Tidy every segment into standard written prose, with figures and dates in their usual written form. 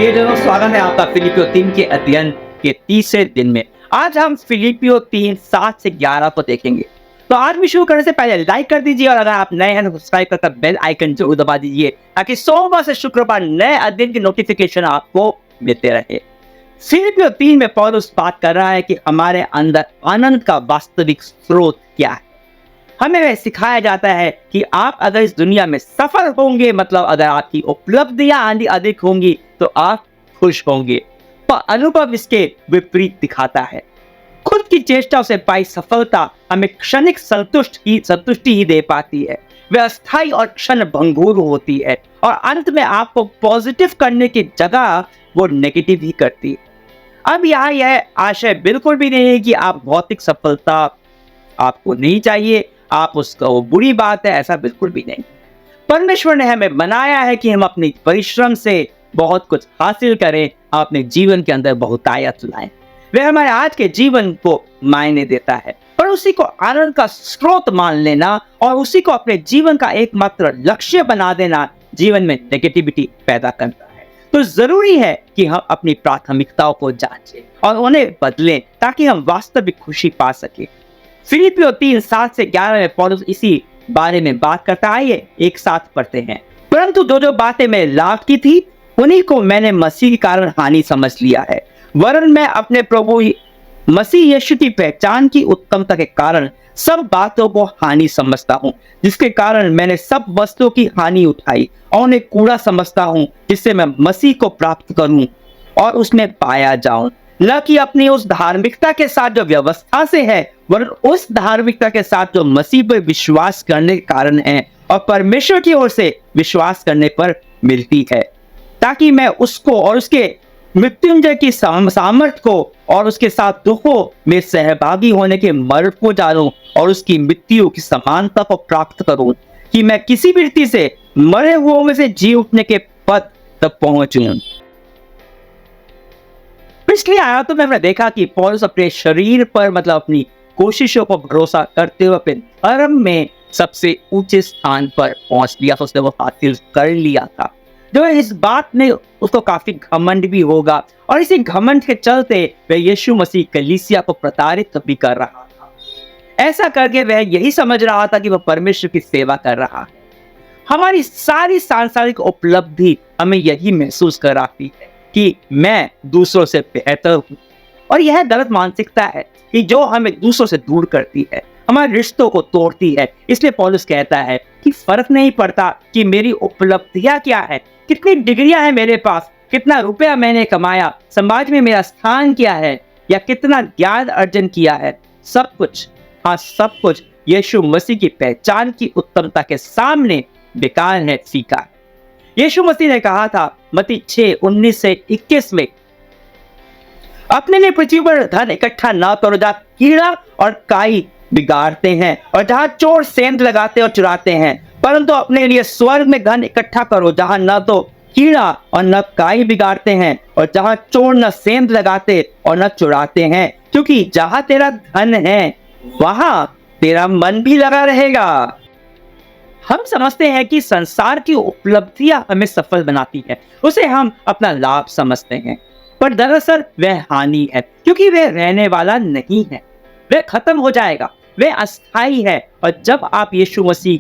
प्रियजनों, स्वागत है आपका फिलिपियो 3 के अध्ययन के तीसरे दिन में। आज हम फिलिपियो 3 7 से 11 को देखेंगे। तो आज भी शुरू करने से पहले लाइक कर दीजिए और अगर आप नए हैं तो सब्सक्राइब करके बेल आइकन जरूर दबा दीजिए ताकि सोमवार से शुक्रवार नए अध्ययन की नोटिफिकेशन आपको मिलते रहे। फिलिपियो 3 में पौलुस बात कर रहा है कि हमारे अंदर आनंद का वास्तविक स्रोत क्या है। हमें वह सिखाया जाता है कि आप अगर इस दुनिया में सफल होंगे, मतलब अगर आपकी उपलब्धियां अधिक होंगी तो आप खुश होंगे, पर अनुभव इसके विपरीत दिखाता है। खुद की चेष्टाओं से पाई सफलता हमें क्षणिक संतुष्टि ही दे पाती है। वह अस्थायी और क्षण भंगुर होती है और अंत में आपको पॉजिटिव करने की जगह वो नेगेटिव ही करती है। अब यहाँ यह आशय बिल्कुल भी नहीं है कि आप भौतिक सफलता आपको नहीं चाहिए, आप उसका वो बुरी बात है, ऐसा बिल्कुल भी नहीं। परमेश्वर ने हमें बनाया है कि हम अपने परिश्रम से बहुत कुछ हासिल करें, अपने जीवन के अंदर बहुतायत लाएं। वह हमारे आज के जीवन को मायने देता है, पर उसी को आनंद का स्रोत मान लेना और उसी को अपने जीवन का एकमात्र लक्ष्य बना देना जीवन में नेगेटिविटी पैदा करता है। तो जरूरी है कि हम अपनी प्राथमिकताओं को जांचें और उन्हें बदलें ताकि हम वास्तविक खुशी पा सकें। फिलिपियो 3 7 से 11 में पौलुस इसी बारे में बात करता है। आइए एक साथ पढ़ते हैं। परंतु जो बातें मैं लाभ की थी उन्हीं को मैंने मसीह के कारण हानि समझ लिया है, वरन मैं अपने प्रभु मसीह यीशु की पहचान की उत्तमता के कारण सब बातों को हानि समझता हूँ, जिसके कारण मैंने सब वस्तुओं की हानि उठाई और उन्हें कूड़ा समझता हूँ, जिससे मैं मसीह को प्राप्त करूँ और उसमें पाया जाऊं, न कि अपनी उस धार्मिकता के साथ जो व्यवस्था से है, वरन उस धार्मिकता के साथ जो मसीह पर विश्वास करने के कारण है और परमेश्वर की ओर से विश्वास करने पर मिलती है, ताकि मैं उसको और उसके मृत्युंजय की सामर्थ्य को और उसके साथ दुखों में सहभागी होने के मर्म को जानूं और उसकी मृत्यु की समानता को प्राप्त करूं, कि मैं किसी भी रीति से मरे हुओं में से जी उठने के पद तक पहुंचूं। पिछली आयतों में हमने देखा कि पौलुस अपने शरीर पर, मतलब अपनी कोशिशों पर भरोसा करते हुए अपने धर्म में सबसे ऊंचे स्थान पर पहुंच लिया था, उसने वो हासिल कर लिया था। जो इस बात में उसको काफी घमंड भी होगा और इसी घमंड के चलते वह यीशु मसीह कलीसिया को प्रताड़ित भी कर रहा था। ऐसा करके वह यही समझ रहा था कि वह परमेश्वर की सेवा कर रहा है। हमारी सारी सांसारिक उपलब्धि हमें यही महसूस कराती है कि मैं दूसरों से बेहतर हूं, और यह गलत मानसिकता है कि जो हमें दूसरों से दूर करती है, हमारे रिश्तों को तोड़ती है। इसलिए पौलुस कहता है कि फर्क नहीं पड़ता कि मेरी उपलब्धियां क्या है, कितनी डिग्रियां हैं मेरे पास, कितना रुपया मैंने कमाया, समाज में मेरा स्थान क्या है, या कितना ज्ञान अर्जन किया है। सब कुछ, हाँ सब कुछ यीशु मसीह की पहचान की उत्तमता के सामने बेकार है, फीका। यीशु मसीह ने कहा था मत्ती 6:19 से 21 में, अपने लिए पृथ्वी पर धन इकट्ठा न करो जहां कीड़ा और काई बिगाड़ते हैं और जहां चोर सेंध लगाते और चुराते हैं, परंतु अपने लिए स्वर्ग में धन इकट्ठा करो जहां न तो कीड़ा और न काई बिगाड़ते हैं और जहां चोर न सेंध लगाते और न चुराते हैं, क्योंकि जहां तेरा धन है वहां तेरा मन भी लगा रहेगा। हम समझते हैं कि संसार की उपलब्धियां हमें सफल बनाती है, उसे हम अपना लाभ समझते हैं, पर दरअसल वह हानि है, क्योंकि वह रहने वाला नहीं है, वह खत्म हो जाएगा, वह अस्थाई है। और जब आप यीशु मसीह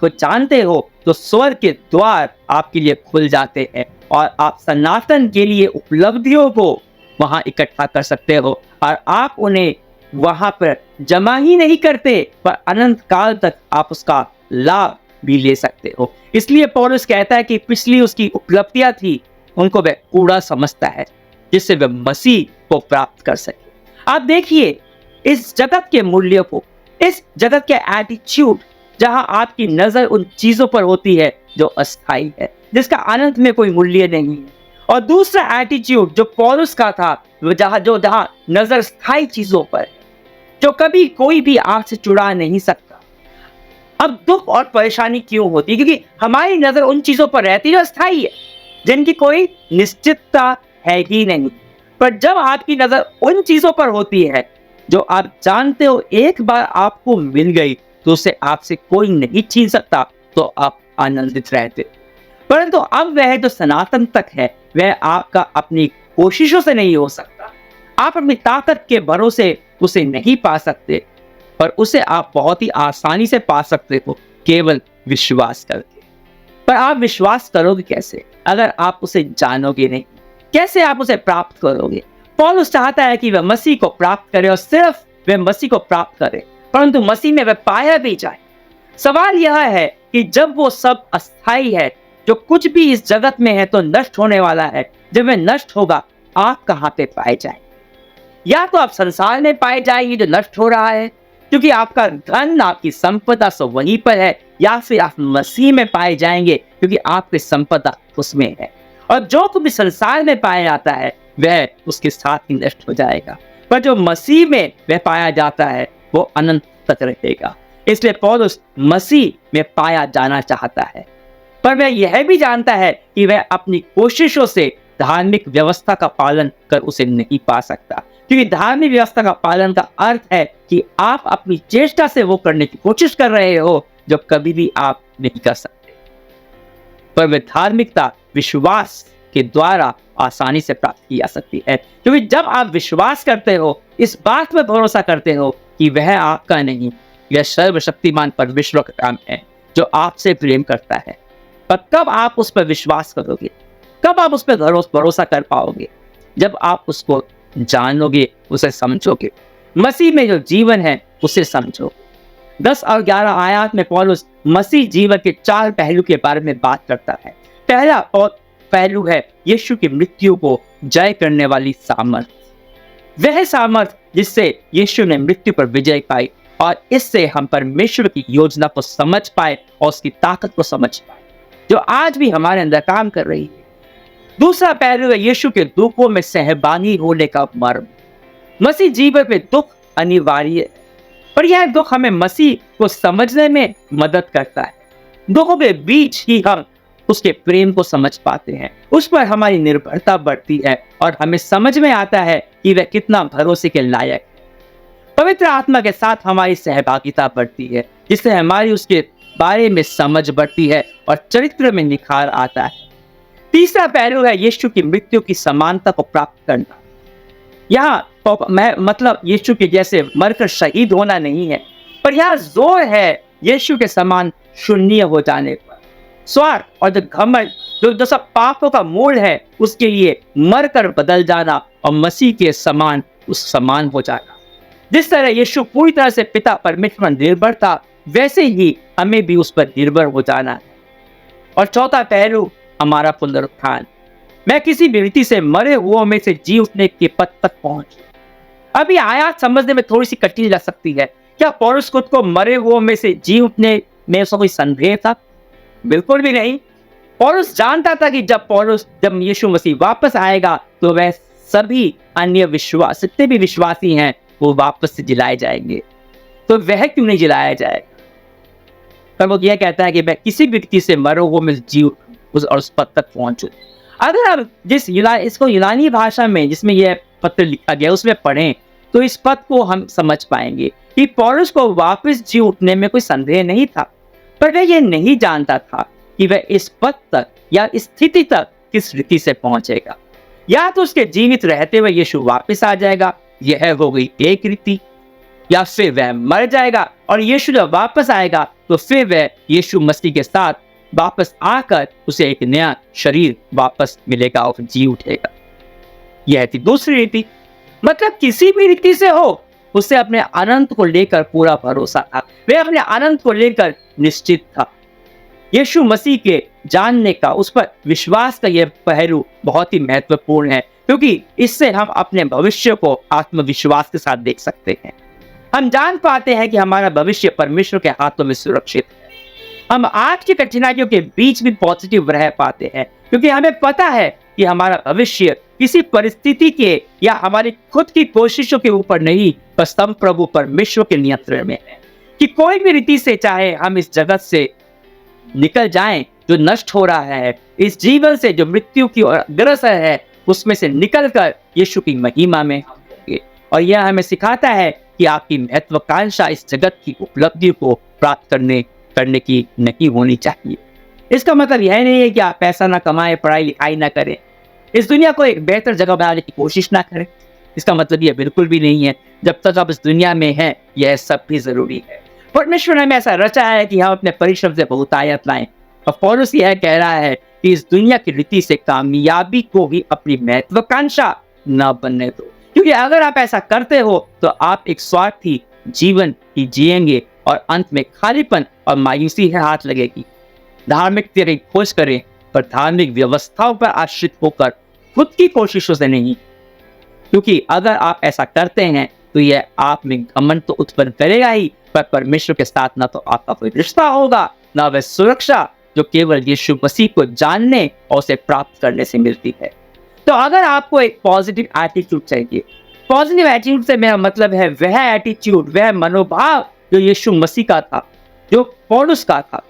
को जानते हो तो स्वर्ग के द्वार आपके लिए खुल जाते हैं और आप सनातन के लिए उपलब्धियों को वहां इकट्ठा कर सकते हो और आप उन्हें वहां पर जमा ही नहीं करते, पर अनंत काल तक आप उसका लाभ भी ले सकते हो। इसलिए पौलुस कहता है कि पिछली उसकी उपलब्धियां थी उनको वह कूड़ा समझता है, जिससे वह मसीह को प्राप्त कर सके। आप देखिए इस जगत के मूल्यों को, इस जगत के एटीट्यूड, जहां आपकी नजर उन चीजों पर होती है जो अस्थाई है, जिसका अनंत में कोई मूल्य नहीं है, और दूसरा एटीट्यूड जो पौलुस का था, जहां नजर स्थायी चीजों पर, जो कभी कोई भी आंख से चुरा नहीं सकता। अब दुख और परेशानी क्यों होती है? क्योंकि हमारी नजर उन चीजों पर रहती है जो अस्थाई है, जिनकी कोई निश्चितता है ही नहीं। पर जब आपकी नजर उन चीजों पर होती है जो आप जानते हो एक बार आपको मिल गई तो उसे आपसे कोई नहीं छीन सकता, तो आप आनंदित रहते। परंतु अब वह जो सनातन तक है वह आपका अपनी कोशिशों से नहीं हो सकता। आप अपनी ताकत के भरोसे उसे नहीं पा सकते, पर उसे आप बहुत ही आसानी से पा सकते हो केवल विश्वास करके। पर आप विश्वास करोगे कैसे अगर आप उसे जानोगे नहीं? कैसे आप उसे प्राप्त करोगे? पौलुस चाहता है कि वह मसीह को प्राप्त करे और सिर्फ वह मसीह को प्राप्त करे, परंतु मसीह में वह पाया भी जाए। सवाल यह है कि जब वो सब अस्थाई है, जो कुछ भी इस जगत में है तो नष्ट होने वाला है, जब वह नष्ट होगा आप कहाँ पे पाए जाएंगे? या तो आप संसार में पाए जाएंगे जो नष्ट हो रहा है, क्योंकि आपका धन आपकी संपदा सब वहीं पर है, या फिर आप मसीह में पाए जाएंगे क्योंकि आपकी संपदा उसमें है। और जो कुछ भी संसार में पाया जाता है वह उसके साथ ही नष्ट हो जाएगा, पर जो मसीह में वह पाया जाता है वो अनंत तक रहेगा। इसलिए पौलुस मसीह में पाया जाना चाहता है, पर वह यह भी जानता है कि वह अपनी कोशिशों से धार्मिक व्यवस्था का पालन कर उसे नहीं पा सकता, क्योंकि धार्मिक व्यवस्था का पालन का अर्थ है कि आप अपनी चेष्टा से वो करने की कोशिश कर रहे हो जो कभी भी आप नहीं कर सकते। पर वह धार्मिकता विश्वास के द्वारा आसानी से प्राप्त की जा सकती है, क्योंकि जब आप विश्वास करते हो, इस बात पर भरोसा करते हो कि वह आपका नहीं, यह सर्वशक्तिमान परमेश्वर का काम है जो आपसे प्रेम करता है। पर कब आप उस पर विश्वास करोगे? कब आप उस पर भरोसा कर पाओगे? जब आप उसको जानोगे, उसे समझोगे, मसीह में जो जीवन है उसे समझो। 10 और 11 आयत में पौलुस मसीह जीवन के 4 पहलू के बारे में बात करता है। पहला पहलू है यीशु की मृत्यु को जय करने वाली सामर्थ। वह सामर्थ जिससे यीशु ने मृत्यु पर विजय पाई और इससे हम परमेश्वर की योजना को समझ पाए और उसकी ताकत को समझ पाए जो आज भी हमारे अंदर काम कर रही है। दूसरा पहलू है यीशु के दुखों में सहभागी होने का मर्म। मसीह जीवन में दुख अनिवार्य है, पर यह दुख हमें मसीह को समझने में मदद करता है। दुखों के बीच ही हम उसके प्रेम को समझ पाते हैं, उस पर हमारी निर्भरता बढ़ती है और हमें समझ में आता है कि वह कितना भरोसे के लायक है। पवित्र आत्मा के साथ हमारी सहभागिता बढ़ती है, जिससे हमारी उसके बारे में समझ बढ़ती है और चरित्र में निखार आता है। तीसरा पहलू है यीशु की मृत्यु की समानता को प्राप्त करना। यहाँ मतलब यीशु के जैसे मरकर शहीद होना नहीं है, पर यहाँ जोर है यीशु के समान शून्य हो जाने पर। स्वार्थ और जो घमंड जो सब पापों का मूल है, उसके लिए मरकर बदल जाना और मसीह के समान उस समान हो जाना। जिस तरह यीशु पूरी तरह से पिता परमेश्वर पर निर्भर था, वैसे ही हमें भी उस पर निर्भर हो जाना है। और चौथा पहलू हमारा पुनरुत्थान। मैं किसी भी रीति से मरे हुओं में से जी उठने के पद तक पहुंच। अभी आयत समझने में थोड़ी सी कठिन लग सकती है। क्या पौलुस खुद को मरे हुओं में से जी उठने में उसका कोई संदेह था? बिल्कुल भी नहीं। पौलुस जानता था कि जब यीशु मसीह वापस आएगा तो वह सभी अन्य जितने भी विश्वासी हैं वो वापस से जिलाए जाएंगे। तो वह क्यों नहीं जिलाया जाएगा? पर वो यह कहता है कि मैं किसी भी रीति से मरे हुओं में जी और उस पद तक पहुंचूं। अगर आप इसको यूनानी भाषा में जिसमें यह पत्र लिखा गया उसमें पढ़ें तो इस पद को हम समझ पाएंगे कि पौलुस को वापस जी उठने में कोई संदेह नहीं था, पर वह यह नहीं जानता था कि वह इस पद तक या इस स्थिति तक किस रीति से पहुंचेगा। या तो उसके जीवित रहते हुए यीशु वापस आ जाएगा, यह हो गई एक रीति, या फिर वह मर जाएगा और यीशु जब वापस आएगा तो फिर वह यीशु मसीह के साथ वापस आकर उसे एक नया शरीर वापस मिलेगा और जी उठेगा। यह थी दूसरी रीति। मतलब किसी भी रीति से हो, उसे अपने अनंत को लेकर पूरा भरोसा था, वह अपने अनंत को लेकर निश्चित था। यीशु मसीह के जानने का, उस पर विश्वास का यह पहलू बहुत ही महत्वपूर्ण है, क्योंकि इससे हम अपने भविष्य को आत्मविश्वास के साथ देख सकते हैं। हम जान पाते हैं कि हमारा भविष्य परमेश्वर के हाथों में सुरक्षित है। हम आज की कठिनाइयों के बीच भी पॉजिटिव रह पाते हैं, क्योंकि हमें पता है कि हमारा भविष्य किसी परिस्थिति के या हमारी खुद की कोशिशों के ऊपर नहीं, बस हम प्रभु परमेश्वर के नियंत्रण में है। कि कोई भी रीति से चाहे हम इस जगत से निकल जाएं जो नष्ट हो रहा है, इस जीवन से जो मृत्यु की ओर अग्रसर है, उसमें से निकलकर यीशु की महिमा में हम होंगे। और यह हमें सिखाता है कि आपकी महत्वाकांक्षा इस जगत की उपलब्धि को प्राप्त करने की नहीं होनी चाहिए। इसका मतलब यह नहीं है कि आप पैसा ना कमाएं, पढ़ाई लिखाई ना करें, इस दुनिया को एक बेहतर जगह बनाने की कोशिश ना करें। इसका मतलब ये बिल्कुल भी नहीं है। जब तक आप इस दुनिया में हैं, यह सब भी जरूरी है। परमेश्वर ने हमें ऐसा रचा है कि हम अपने परिश्रम से बहुतायत लाएं। और पौलुस यह कह रहा है कि इस दुनिया की रीति से कामयाबी को ही अपनी महत्वाकांक्षा न बनने दो, क्योंकि अगर आप ऐसा करते हो तो आप एक स्वार्थी जीवन ही जिएंगे और अंत में खालीपन और मायूसी है हाथ लगेगी। धार्मिकता की खोज करें, पर धार्मिक व्यवस्थाओं पर आश्रित होकर खुद की कोशिशों से नहीं, क्योंकि अगर आप ऐसा करते हैं तो यह आप में घमंड तो उत्पन्न करेगा ही, पर परमेश्वर के साथ ना तो आपका कोई रिश्ता होगा, ना वह सुरक्षा जो केवल यीशु मसीह को जानने और उसे प्राप्त करने से मिलती है। तो अगर आपको एक पॉजिटिव एटीट्यूड चाहिए, पॉजिटिव एटीट्यूड से मेरा मतलब है वह एटीट्यूड, वह मनोभाव जो यीशु मसीह का था, जो पौलुस का था,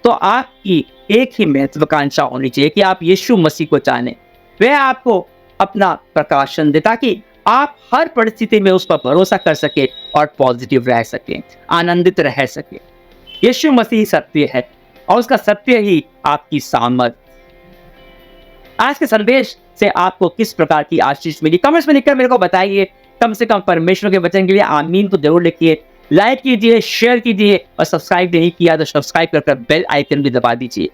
तो आपकी एक ही महत्वाकांक्षा होनी चाहिए कि आप यीशु मसीह को जानें। वह आपको अपना प्रकाशन दे ताकि आप हर परिस्थिति में उस पर भरोसा कर सके और पॉजिटिव रह सके, आनंदित रह सके। यीशु मसीह सत्य है और उसका सत्य ही आपकी सामर्थ। आज के संदेश से आपको किस प्रकार की आशीष मिली, कमेंट्स में लिखकर मेरे को बताइए। कम से कम परमेश्वर के वचन के लिए आमीन तो जरूर लिखिए, लाइक कीजिए, शेयर कीजिए और सब्सक्राइब नहीं किया तो सब्सक्राइब कर बेल आइकन भी दबा दीजिए।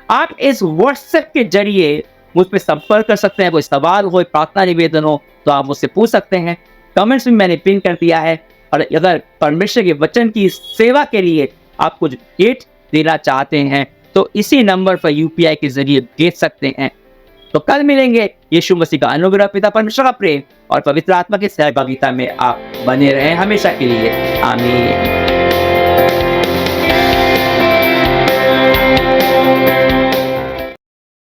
आप इस व्हाट्सएप के जरिए मुझ पर संपर्क कर सकते हैं। कोई सवाल हो, प्रार्थना निवेदन हो तो आप मुझसे पूछ सकते हैं। कमेंट्स में मैंने पिन कर दिया है। और अगर परमेश्वर के वचन की सेवा के लिए आप कुछ भेंट देना चाहते हैं तो इसी नंबर पर यूपीआई के जरिए भेज सकते हैं। तो कल मिलेंगे। यीशु मसीह का अनुग्रह, पिता परमेश्वर का प्रेम और पवित्र आत्मा की सहभागिता में आप बने रहें हमेशा के लिए। आमीन।